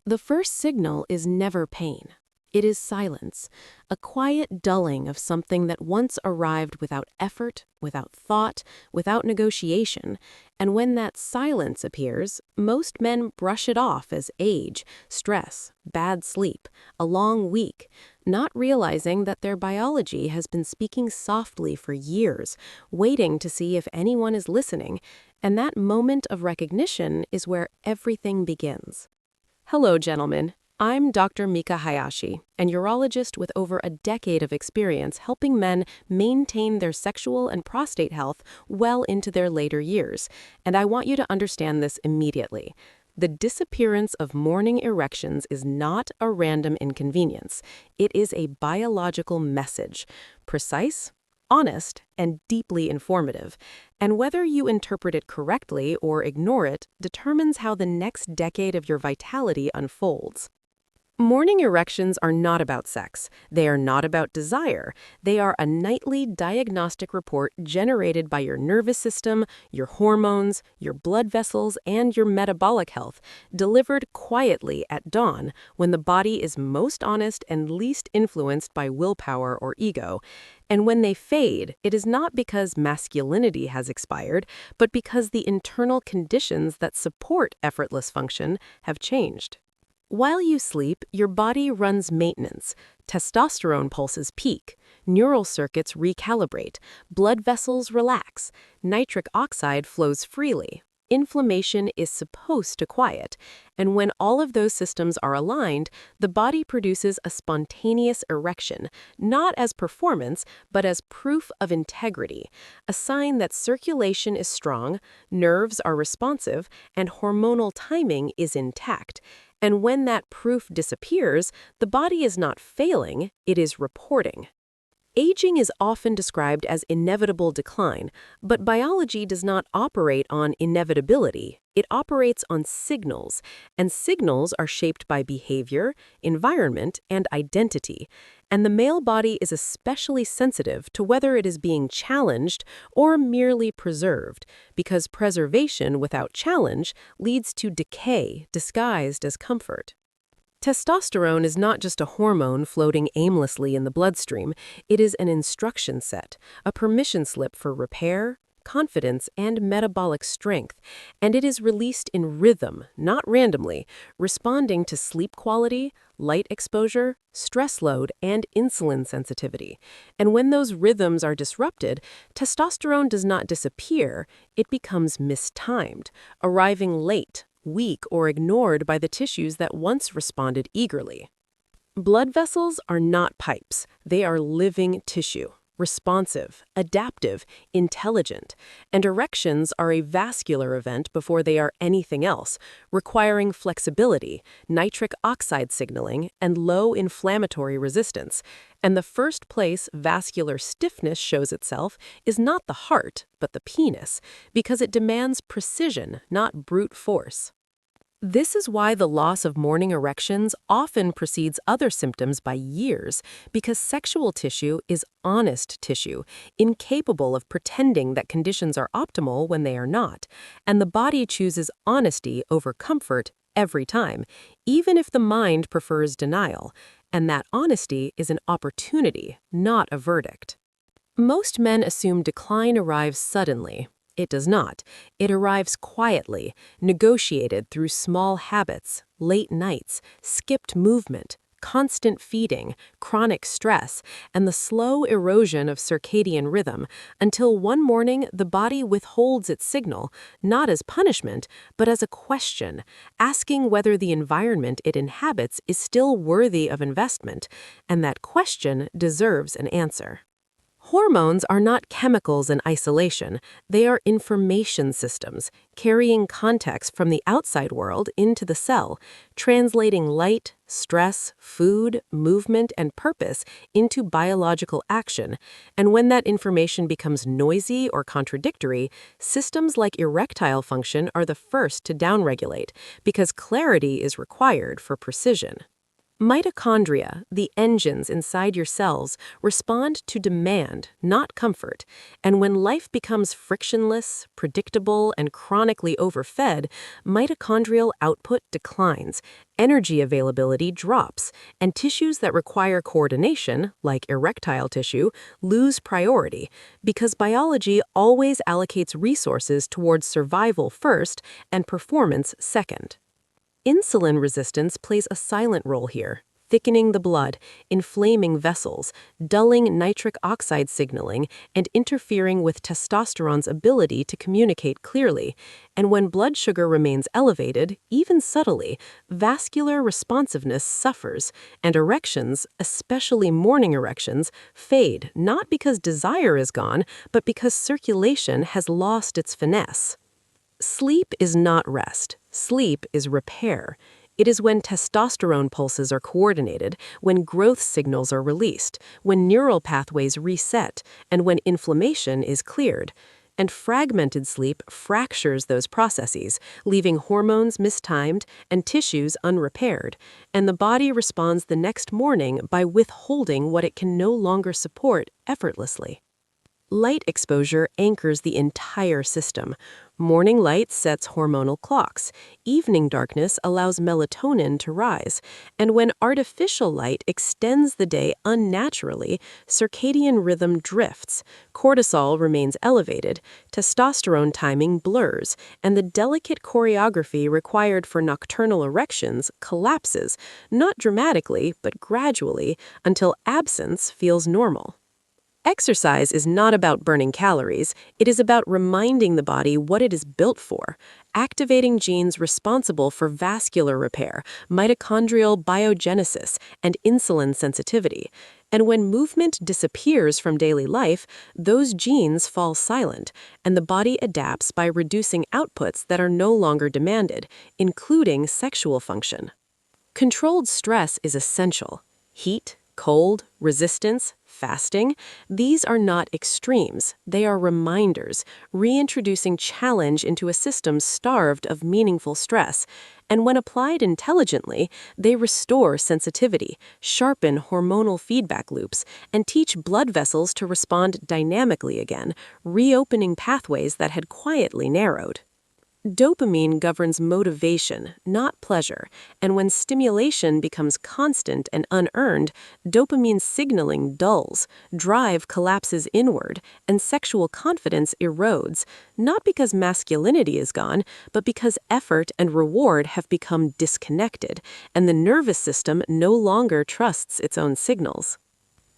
The first signal is never pain. It is silence, a quiet dulling of something that once arrived without effort, without thought, without negotiation, and when that silence appears, most men brush it off as age, stress, bad sleep, a long week, not realizing that their biology has been speaking softly for years, waiting to see if anyone is listening, and that moment of recognition is where everything begins. Hello, gentlemen. I'm Dr. Mika Hayashi, an urologist with over a decade of experience helping men maintain their sexual and prostate health well into their later years, and I want you to understand this immediately. The disappearance of morning erections is not a random inconvenience. It is a biological message, precise, honest, and deeply informative. And whether you interpret it correctly or ignore it determines how the next decade of your vitality unfolds. Morning erections are not about sex. They are not about desire. They are a nightly diagnostic report generated by your nervous system, your hormones, your blood vessels, and your metabolic health, delivered quietly at dawn when the body is most honest and least influenced by willpower or ego. And when they fade, it is not because masculinity has expired, but because the internal conditions that support effortless function have changed. While you sleep, your body runs maintenance. Testosterone pulses peak, neural circuits recalibrate, blood vessels relax, nitric oxide flows freely. Inflammation is supposed to quiet, and when all of those systems are aligned, the body produces a spontaneous erection, not as performance, but as proof of integrity, a sign that circulation is strong, nerves are responsive, and hormonal timing is intact. And when that proof disappears, the body is not failing, it is reporting. Aging is often described as inevitable decline, but biology does not operate on inevitability. It operates on signals, and signals are shaped by behavior, environment, and identity. And the male body is especially sensitive to whether it is being challenged or merely preserved, because preservation without challenge leads to decay disguised as comfort. Testosterone is not just a hormone floating aimlessly in the bloodstream. It is an instruction set, a permission slip for repair, confidence, and metabolic strength, and it is released in rhythm, not randomly, responding to sleep quality, light exposure, stress load, and insulin sensitivity. And when those rhythms are disrupted, testosterone does not disappear, it becomes mistimed, arriving late, weak, or ignored by the tissues that once responded eagerly. Blood vessels are not pipes. They are living tissue, responsive, adaptive, intelligent, and erections are a vascular event before they are anything else, requiring flexibility, nitric oxide signaling, and low inflammatory resistance. And the first place vascular stiffness shows itself is not the heart, but the penis, because it demands precision, not brute force. This is why the loss of morning erections often precedes other symptoms by years, because sexual tissue is honest tissue, incapable of pretending that conditions are optimal when they are not, and the body chooses honesty over comfort every time, even if the mind prefers denial, and that honesty is an opportunity, not a verdict. Most men assume decline arrives suddenly. It does not. It arrives quietly, negotiated through small habits, late nights, skipped movement, constant feeding, chronic stress, and the slow erosion of circadian rhythm, until one morning the body withholds its signal, not as punishment, but as a question, asking whether the environment it inhabits is still worthy of investment, and that question deserves an answer. Hormones are not chemicals in isolation. They are information systems, carrying context from the outside world into the cell, translating light, stress, food, movement, and purpose into biological action. And when that information becomes noisy or contradictory, systems like erectile function are the first to downregulate, because clarity is required for precision. Mitochondria, the engines inside your cells, respond to demand, not comfort, and when life becomes frictionless, predictable, and chronically overfed, mitochondrial output declines, energy availability drops, and tissues that require coordination, like erectile tissue, lose priority, because biology always allocates resources towards survival first and performance second. Insulin resistance plays a silent role here, thickening the blood, inflaming vessels, dulling nitric oxide signaling, and interfering with testosterone's ability to communicate clearly. And when blood sugar remains elevated, even subtly, vascular responsiveness suffers, and erections, especially morning erections, fade not because desire is gone, but because circulation has lost its finesse. Sleep is not rest. Sleep is repair. It is when testosterone pulses are coordinated, when growth signals are released, when neural pathways reset, and when inflammation is cleared. And fragmented sleep fractures those processes, leaving hormones mistimed and tissues unrepaired, and the body responds the next morning by withholding what it can no longer support effortlessly. Light exposure anchors the entire system. Morning light sets hormonal clocks. Evening darkness allows melatonin to rise. And when artificial light extends the day unnaturally, circadian rhythm drifts. Cortisol remains elevated. Testosterone timing blurs. And the delicate choreography required for nocturnal erections collapses, not dramatically, but gradually, until absence feels normal. Exercise is not about burning calories, it is about reminding the body what it is built for, activating genes responsible for vascular repair, mitochondrial biogenesis, and insulin sensitivity. And when movement disappears from daily life, those genes fall silent, and the body adapts by reducing outputs that are no longer demanded, including sexual function. Controlled stress is essential. Heat, cold, resistance, fasting, these are not extremes, they are reminders, reintroducing challenge into a system starved of meaningful stress. And when applied intelligently, they restore sensitivity, sharpen hormonal feedback loops, and teach blood vessels to respond dynamically again, reopening pathways that had quietly narrowed. Dopamine governs motivation, not pleasure, and when stimulation becomes constant and unearned, dopamine signaling dulls, drive collapses inward, and sexual confidence erodes, not because masculinity is gone, but because effort and reward have become disconnected, and the nervous system no longer trusts its own signals.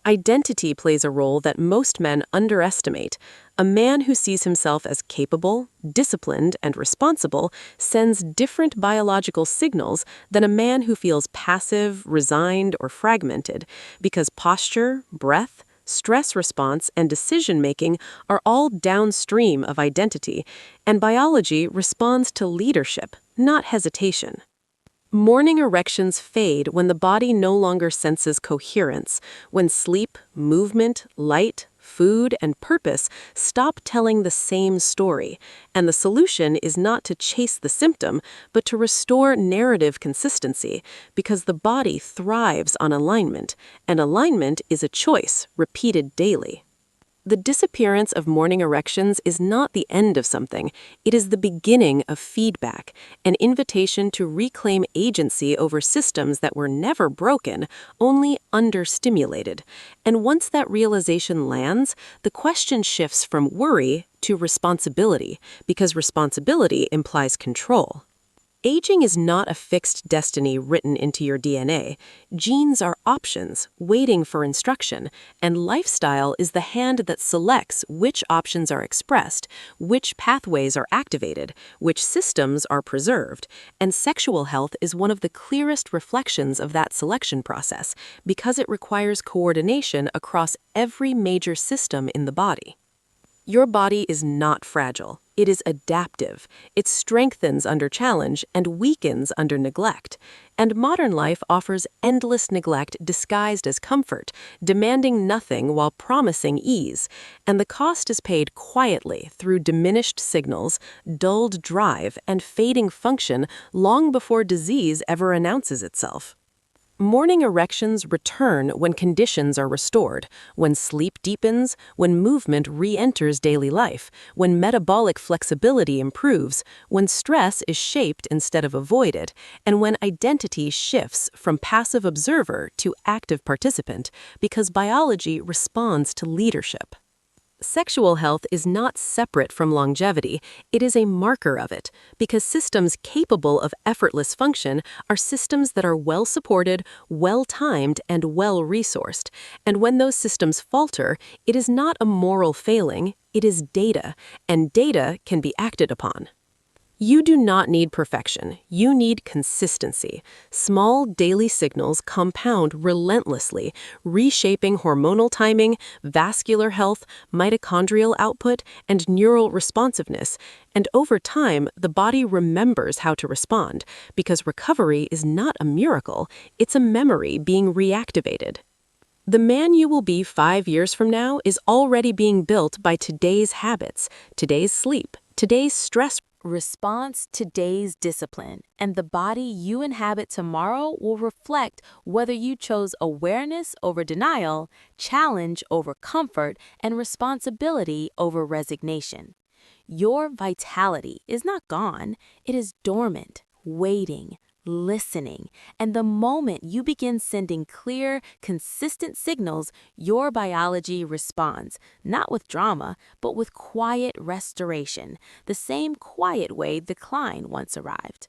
Identity plays a role that most men underestimate. A man who sees himself as capable, disciplined, and responsible sends different biological signals than a man who feels passive, resigned, or fragmented, because posture, breath, stress response, and decision-making are all downstream of identity, and biology responds to leadership, not hesitation. Morning erections fade when the body no longer senses coherence, when sleep, movement, light, food, and purpose stop telling the same story, and the solution is not to chase the symptom, but to restore narrative consistency, because the body thrives on alignment, and alignment is a choice repeated daily. The disappearance of morning erections is not the end of something, it is the beginning of feedback, an invitation to reclaim agency over systems that were never broken, only understimulated. And once that realization lands, the question shifts from worry to responsibility, because responsibility implies control. Aging is not a fixed destiny written into your DNA. Genes are options, waiting for instruction, and lifestyle is the hand that selects which options are expressed, which pathways are activated, which systems are preserved, and sexual health is one of the clearest reflections of that selection process, because it requires coordination across every major system in the body. Your body is not fragile. It is adaptive. It strengthens under challenge and weakens under neglect. And modern life offers endless neglect disguised as comfort, demanding nothing while promising ease. And the cost is paid quietly through diminished signals, dulled drive, and fading function long before disease ever announces itself. Morning erections return when conditions are restored, when sleep deepens, when movement re-enters daily life, when metabolic flexibility improves, when stress is shaped instead of avoided, and when identity shifts from passive observer to active participant, because biology responds to leadership. Sexual health is not separate from longevity, it is a marker of it, because systems capable of effortless function are systems that are well-supported, well-timed, and well-resourced. And when those systems falter, it is not a moral failing, it is data, and data can be acted upon. You do not need perfection, you need consistency. Small daily signals compound relentlessly, reshaping hormonal timing, vascular health, mitochondrial output, and neural responsiveness. And over time, the body remembers how to respond, because recovery is not a miracle, it's a memory being reactivated. The man you will be 5 years from now is already being built by today's habits, today's sleep, today's stress response, today's discipline, and the body you inhabit tomorrow will reflect whether you chose awareness over denial, challenge over comfort, and responsibility over resignation. Your vitality is not gone, it is dormant, waiting, listening, and the moment you begin sending clear, consistent signals, your biology responds, not with drama, but with quiet restoration, the same quiet way decline once arrived.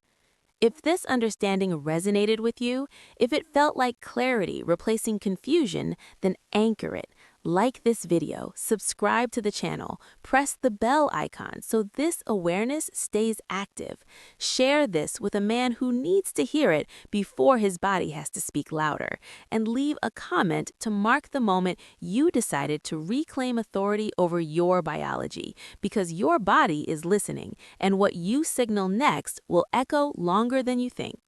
If this understanding resonated with you, if it felt like clarity replacing confusion, then anchor it. Like this video, subscribe to the channel, press the bell icon so this awareness stays active. Share this with a man who needs to hear it before his body has to speak louder. And leave a comment to mark the moment you decided to reclaim authority over your biology, because your body is listening, and what you signal next will echo longer than you think.